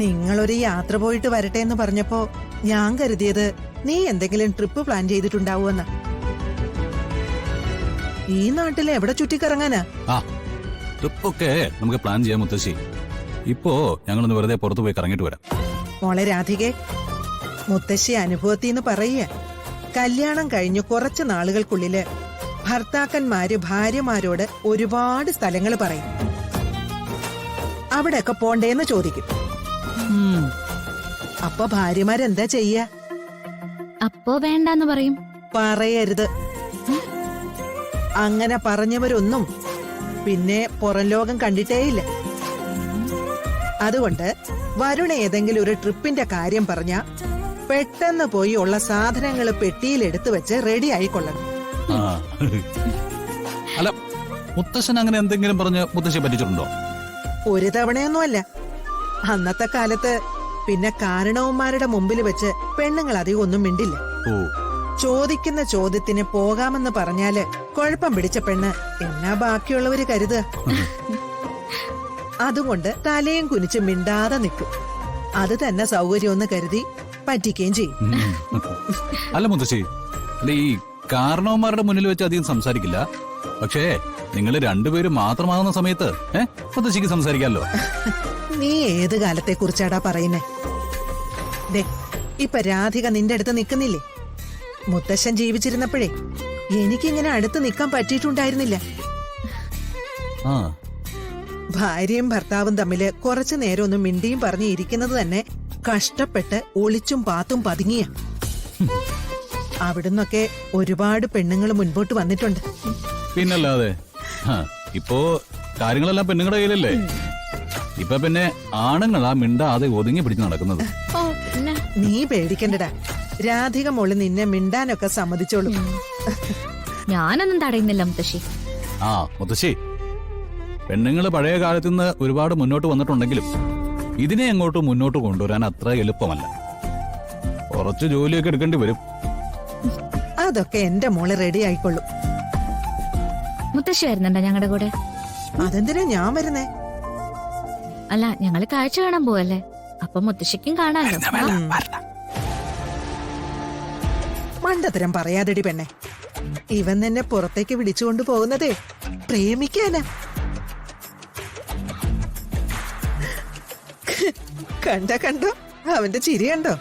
നിങ്ങളൊരു യാത്ര പോയിട്ട് വരട്ടെ എന്ന് പറഞ്ഞപ്പോ ഞാൻ കരുതിയത് നീ എന്തെങ്കിലും ട്രിപ്പ് പ്ലാൻ ചെയ്തിട്ടുണ്ടാവുമെന്ന്. ഈ നാട്ടിൽ എവിടെ ചുറ്റിക്കറങ്ങാനാ? ആ ട്രിപ്പൊക്കെ നമുക്ക് പ്ലാൻ ചെയ്യാം മുത്തശ്ശി. ഇപ്പോ ഞങ്ങളൊന്ന് വെറുതെ പുറത്തു പോയി കറങ്ങിട്ട് വരാം. മോളെ രാധികെ, മുത്തശ്ശി അനുഭവത്തിന്ന് പറയുക, കല്യാണം കഴിഞ്ഞു കുറച്ചു നാളുകൾക്കുള്ളില് ഭർത്താക്കന്മാര് ഭാര്യമാരോട് ഒരുപാട് സ്ഥലങ്ങൾ പറയും. അവിടെയൊക്കെ പോണ്ടേന്ന് ചോദിക്കും. അപ്പൊ ഭാര്യമാരെന്താ ചെയ്യ? അപ്പോ വേണ്ടെന്ന് പറയും. പറയരുത്. അങ്ങനെ പറഞ്ഞവരൊന്നും പിന്നെ പുറം ലോകം കണ്ടിട്ടേയില്ല. അതുകൊണ്ട് വരുൺ ഏതെങ്കിലും ഒരു ട്രിപ്പിന്റെ കാര്യം പറഞ്ഞ പെട്ടെന്ന് പോയി ഉള്ള സാധനങ്ങൾ പെട്ടിയിൽ എടുത്തു വെച്ച് റെഡി ആയിക്കൊള്ളണം. അല്ല, മുത്തശ്ശൻ അങ്ങനെ എന്തെങ്കിലും പറഞ്ഞ് മുത്തശ്ശിയെ പറ്റിച്ചിട്ടുണ്ടോ? ഒരു തവണയൊന്നുമല്ല. അന്നത്തെ കാലത്ത് പിന്നെ കാരണവന്മാരുടെ മുമ്പിൽ വെച്ച് പെണ്ണുങ്ങൾ അധികം ഒന്നും മിണ്ടില്ല. ചോദിക്കുന്ന ചോദ്യത്തിന് പോകാമെന്ന് പറഞ്ഞാല് കുഴപ്പം പിടിച്ച പെണ്ണ് എന്നാ ബാക്കിയുള്ളവര് കരുതുക. അതുകൊണ്ട് തലയും കുനിച്ച് മിണ്ടാതെ നിൽക്കും. അത് തന്നെ സൗകര്യമൊന്ന് കരുതി പറ്റിക്കുകയും ചെയ്യും. അല്ല മുത്തശ്ശി, ഈ കാരണവന്മാരുടെ മുന്നിൽ വെച്ച് അധികം സംസാരിക്കില്ല. പക്ഷേ നിങ്ങൾ രണ്ടുപേരും മാത്രമാകുന്ന സമയത്ത് മുത്തശ്ശിക്ക് സംസാരിക്കാമല്ലോ. നീ ഏത് കാലത്തെ കുറിച്ചാടാ പറയുന്നേ? ഇപ്പൊ രാധിക നിന്റെ അടുത്ത് നിക്കുന്നില്ലേ? മുത്തശ്ശൻ ജീവിച്ചിരുന്നപ്പോഴേ എനിക്കിങ്ങനെ അടുത്ത് നിക്കാൻ പറ്റിയിട്ടുണ്ടായിരുന്നില്ല. ഭാര്യയും ഭർത്താവും തമ്മില് കുറച്ചു നേരം ഒന്ന് മിണ്ടിയും പറഞ്ഞ് ഇരിക്കുന്നത് തന്നെ കഷ്ടപ്പെട്ട് ഒളിച്ചും പാത്തും പതുങ്ങിയ. അവിടുന്നൊക്കെ ഒരുപാട് പെണ്ണുങ്ങൾ മുൻപോട്ട് വന്നിട്ടുണ്ട്. പിന്നല്ലാതെ ഇപ്പോ കാര്യങ്ങളെല്ലാം പെണ്ണുങ്ങളുടെ കയ്യിലല്ലേ. ഇപ്പൊ പിന്നെ ആണുങ്ങളാ മിണ്ടാതെ ഒതുങ്ങി പിടിച്ച് നടക്കുന്നത്. നീ പേടിക്കണ്ടടാ, രാധിക മോള് നിന്നെ മിണ്ടാനൊക്കെ സമ്മതിച്ചോളൂ. ഞാനൊന്നും തടയുന്നില്ല മുത്തശ്ശി. മുത്തശ്ശി, പെണ്ണുങ്ങള് പഴയ കാലത്ത് നിന്ന് ഒരുപാട് മുന്നോട്ട് വന്നിട്ടുണ്ടെങ്കിലും ഇതിനെ അങ്ങോട്ട് മുന്നോട്ട് കൊണ്ടുവരാൻ അത്ര എളുപ്പമല്ല. കുറച്ച് ജോലിയൊക്കെ എടുക്കേണ്ടി വരും. അതൊക്കെ എന്റെ മോള് റെഡി ആയിക്കൊള്ളും. മുത്തശ്ശി വരുന്നുണ്ടോ ഞങ്ങളുടെ കൂടെ? അതെന്തിനാ ഞാൻ വരുന്നേ? അല്ല, ഞങ്ങള് കാഴ്ച കാണാൻ പോവല്ലേ, അപ്പൊ മുത്തശ്ശിക്കും കാണാലോ. മണ്ടത്തരം പറയാതെടി പെണ്ണെ. ഇവൻ നിന്നെ പുറത്തേക്ക് വിളിച്ചുകൊണ്ടു പോകുന്നതേ പ്രേമിക്കാനാ. കണ്ടോ അവന്റെ ചിരി കണ്ടോ?